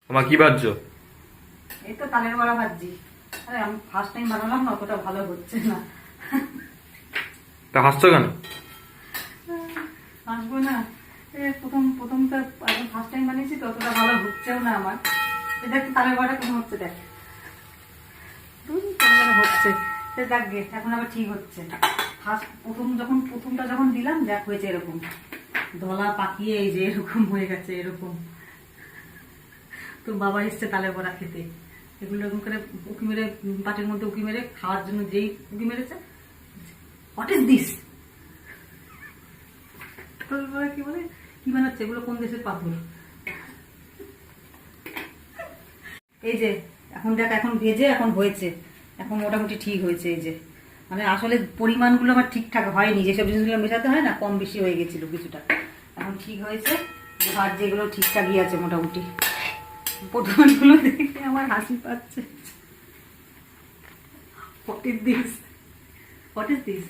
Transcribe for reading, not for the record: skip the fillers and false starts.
আমার কি ভাবছো? এই তো তালের বড়া ভাজছি। আরে আমি ফার্স্ট টাইম বানালাম না, অতটা ভালো হচ্ছে না। তা হাসছো কেন? আসবো না, প্রথম তো একদম ফার্স্ট টাইম বানিয়েছি তো, অতটা ভালো হচ্ছেও না আমার। দেখ তালের বড়াটা কেমন হচ্ছে, দেখ কেমন হচ্ছে। দেখ গে এখন আবার ঠিক হচ্ছে। প্রথমটা যখন দিলাম দেখ হয়েছে এরকম ধলা পাকিয়ে, এই যে এরকম হয়ে গেছে এরকম। তো বাবা এসছে তালের বড়া খেতে, এগুলো এরকম করে উকি মেরে, পাটির মধ্যে উকি মেরে খাওয়ার জন্য যেই উকি মেরেছে, হোয়াট ইজ দিস, কি বলে কি বানাচ্ছে এগুলো, কোন দেশের পাথর। এই যে এখন দেখ, এখন ভেজে এখন হয়েছে, এখন মোটামুটি ঠিক হয়েছে। এই যে মানে আসলে পরিমাণগুলো আমার ঠিকঠাক হয়নি, যেসব জিনিসগুলো মেশাতে হয় না, কম বেশি হয়ে গেছিল কিছুটা। এখন ঠিক হয়েছে, ভাত যেগুলো ঠিকঠাকই আছে মোটামুটি। পরিমাণগুলো দেখে আমার হাসি পাচ্ছে। What is this, what is this.